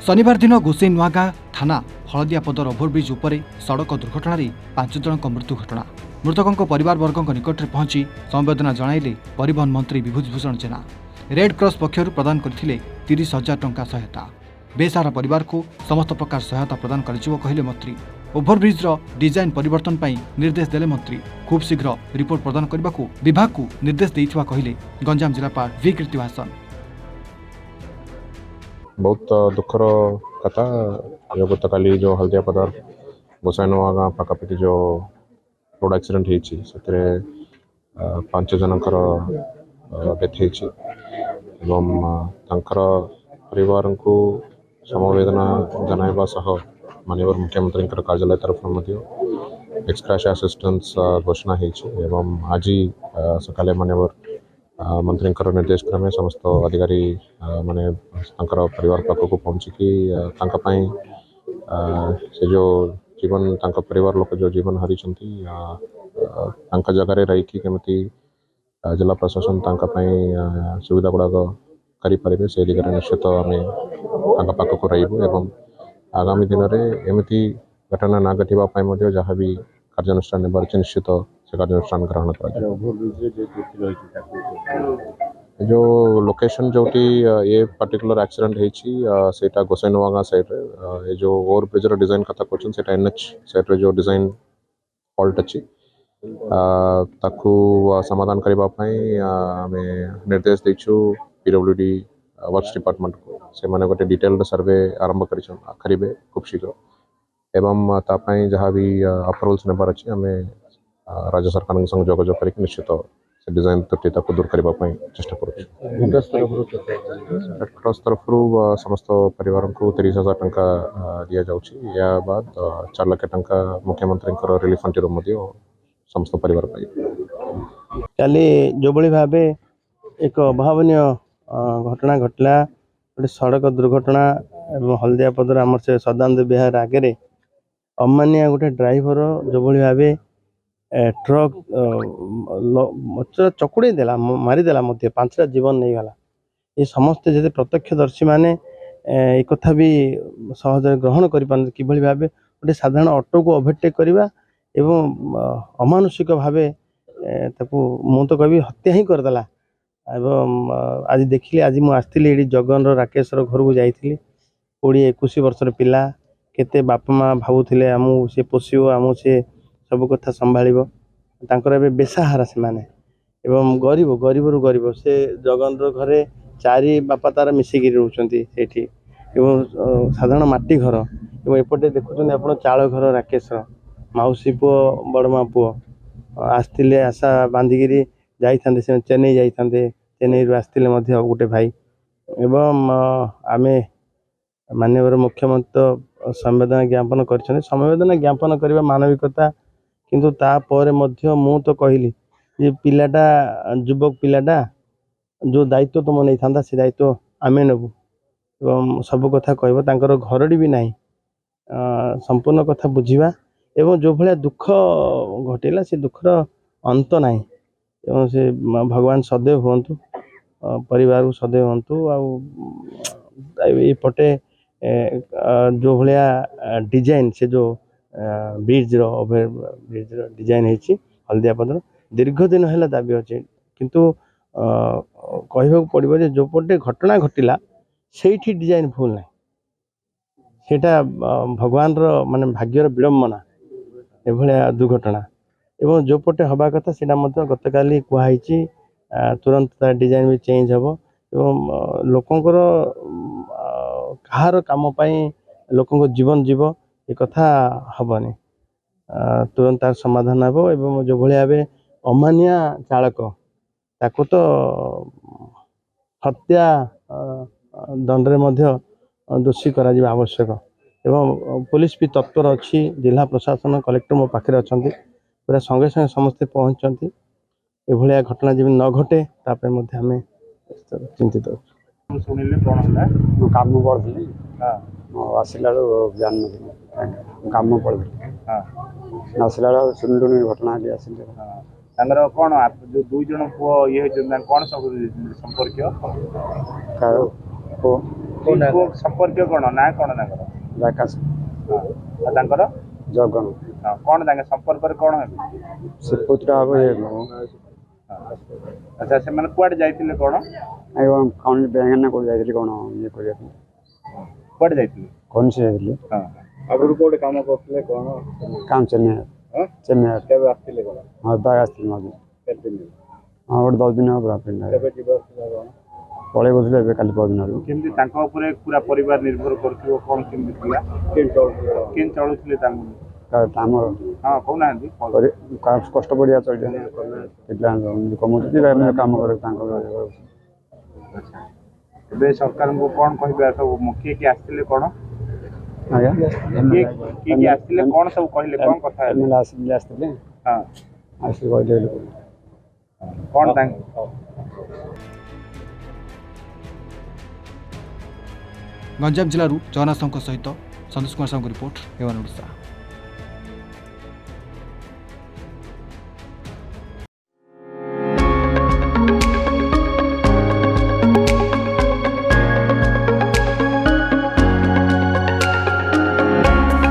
शनिवार दिन गोसाई नुआगाँ थाना हलदियापदर ओभरब्रिज उपरे सड़क दुर्घटना 5 जनक मृत्यु घटना। मृतकों परिवारवर्ग निकट में पहुंची संवेदना जणाइले परिवहन मंत्री विभूतिभूषण जेना। रेड क्रॉस पक्षर प्रदान करथिले 30,000 टंका सहायता। बेसहारा परिवार को समस्त प्रकार सहायता प्रदान करिजिवो कहिले मंत्री। ओभरब्रिज डिजाइन परिवर्तन पर निर्देश देले मंत्री। खूब शीघ्र रिपोर्ट प्रदान करने को विभाग को निर्देश देइथिबा कहिले गंजाम जिलापाल वी कीर्तिवासन। बहुत दुखर कथा जो गत काली जो हल्दियापदार गोसाई नुआगाँ पाखापाखि जो रोड एक्सीडेंट होती 5 जनकर डेथ परिवार को समवेदना जनाइबा सह माननीय मुख्यमंत्री कार्यालय तरफ एक्सग्रेशिया असिस्टेंस घोषणा एवं आज सकाले माननीय मंत्री निर्देश क्रमे समस्त अधिकारी माने परिवार पाखक पहुँचिकी से जो जीवन परिवार लोक जो जीवन हारी जगह रही केमती जिला प्रशासन सुविधा गुड़ाक करें से दिगरे निश्चित आम पाखक रही आगामी दिन में एमती घटना न घटवाई जहाँ भी कार्यानुष्ठान नेबार निश्चित से कार्यानुष्ठान ग्रहण कर जो लोकेशन जो ये पर्टिकुलर एक्सीडेंट होता गोसाई नुआगाँ साइड ये जो ओवरब्रिज डिजाइन कथा कहते NH साइड जो डिजाइन फॉल्ट अच्छी ताकू समाधान करने आम निर्देश देचु PWD वर्क्स डिपार्टमेंट को से माने गोटे डिटेल्ड सर्वे आरंभ करेंगे खूब शीघ्र एवं तापाई जहाँ भी अप्रूवल्स नेबार अच्छी आम राज्य सरकार संग जोगाजोग करके निश्चित से डिजाइन त्रुटिता को दूर करने चेष्टा क्रॉस तरफ समस्त परिवार को 30,000 टंका दि जाऊँगी या बाद 4 लाख टंका मुख्यमंत्री रिलीफ फंड समस्त परिवार काली जो भाव एक अभावनीय घटना घटला गोटे सड़क दुर्घटना हल्दियापदर आम से सदानंद विहार आगे अमानिया गोटे ड्राइवर जो भाव ट्रक चकुड़े देला मारिदेला 5टा जीवन नहीं गला। ये समस्त जैसे प्रत्यक्षदर्शी माने एक कथा भी सहज ग्रहण कर कि भाव गोटे साधारण ऑटो को ओवरटेक करवा एवं अमानुषिक भाव मु तो कभी हत्या ही करदेला। एवं आज देखिए आज मुझे ये जगन राकेश घर को जाइली 20-21 वर्षर पिला केते बापा माँ भावुले आमू से पोषिब आमू से सब कथा संभाल बेसहारा से माने एवं गरीब गरीब रु गरीब से जगन घरे 4 बापा तार मिसिकी रोचंती साधारण माटी घर एवं एपटे देखुं आप चाल घर राकेश मौसी पुओ बड़मा पुओ आसते आशा बांधिकी जाते से चेन्नई जाते चेन्नई आसते गोटे भाई एवं आमे माननीय मुख्यमंत्री संवेदना ज्ञापन कर संवेदना ज्ञापन करने मानविकता किंतु तापर मु तो कहली जे पिलाटा युवक पिलाटा जो दायित्व तुम नहीं था से दायित्व आम नेबू एवं सब कथा कहर घरटी भी नहीं संपूर्ण कथा बुझा एवं जो भाया दुख घटेला से दुखर अंत ना एवं से भगवान सदैव हूँ परिवार को सदैव हूँ पटे जो भाया डिजाइन से जो ब्रिज ओवर ब्रिज डिजाइन होती हल्दियापदर दीर्घ दिन है दाबी अच्छे किंतु कहवा पड़ो जो पटे घटना घटला से डिजाइन भूल ना सेटा भगवान माने भाग्यर विडंबना एभलिया दुर्घटना एवं जो पटे हवा कथा से गत काली कहुई तुरंत तार डिजाइन भी चेंज हम एवं लोकंर कहार काम लोक जीवन जीव ये कथा हेनी तुरंत तार समाधान हे एवं जो भाव अमानिया चालक ताको तो हत्या दंडरे दोषी करा आवश्यक एवं पुलिस भी तत्पर अच्छी जिला प्रशासन कलेक्टर मो पाखे अच्छा पूरा संगे संगे समस्ते पहुँचती ये घटना जमी न घटे तापर आम चिंतित काम पढ़ी आसला जान काम पढ़ी आसला सुन घटना तांगर कौन जो 2 जन पुओ ये कौन सब संपर्क ସମ୍ପର୍କୀୟ କ'ଣ ନା କ'ଣ ତାଙ୍କର? ଜାକାଶ ଆଉ ତାଙ୍କର ଜଗନ କ'ଣ ତାଙ୍କ ସମ୍ପର୍କରେ କ'ଣ ହେବେ? ସେ ପୁତ୍ର ହବ ଇଏ ଆଚ୍ଛା ସେମାନେ କୁଆଡ଼େ ଯାଇଥିଲେ କ'ଣ? କ'ଣ ବ୍ୟାଙ୍କ ନା କୋଉଠି ଯାଇଥିଲି କ'ଣ ଇଏ କରିବା ପାଇଁ କୁଆଡ଼େ ଯାଇଥିଲେ? କ'ଣ ସେ ଯାଇଥିଲି ଆଗରୁ କୋଉଠି କାମ କରୁଥିଲେ କ'ଣ? କାମ ଚେନ୍ନାଇ କେବେ ଆସିଥିଲେ କ'ଣ? ହଁ ବାଗ ଆସିଥିଲି ମଝିରେ କେତେ ଦିନ? ହଁ ଗୋଟେ 10 ଦିନ ହେବ କେବେ ଯିବା ଆସିଥିଲା କ'ଣ? ପଳେଇ ବସିଲେ ଏବେ କାଲି ପରଦିନରୁ କେମିତି ତାଙ୍କ ଉପରେ ପୁରା ପରିବାର ନିର୍ଭର କରୁଥିବ କ'ଣ କେମିତି ଥିଲା? କେମିତି ଚଳୁଥିଲେ ତାଙ୍କୁ? ଆମର ହଁ କହୁନାହାନ୍ତି। କଷ୍ଟ ପଡ଼ିଆ ଚଳିବା କମଉଛନ୍ତି କାମ କରେ ତାଙ୍କ ଏବେ ସରକାରଙ୍କୁ କ'ଣ କହିବେ ସବୁ କିଏ କିଏ ଆସିଥିଲେ କ'ଣ? ଆଜ୍ଞା କିଏ ଆସିଥିଲେ କ'ଣ ସବୁ କହିଲେ କ'ଣ କଥା ହେଲେ? ଆସିଥିଲେ ହଁ ଆସିକି କହିଲେ କ'ଣ ତାଙ୍କ ଗଞ୍ଜାମ ଜିଲ୍ଲାରୁ ଜଗନ୍ନାଥ ସାହୁଙ୍କ ସହିତ ସନ୍ତୋଷ କୁମାର ସାହୁଙ୍କ ରିପୋର୍ଟ ଏୱାନ୍ ଓଡ଼ିଶା।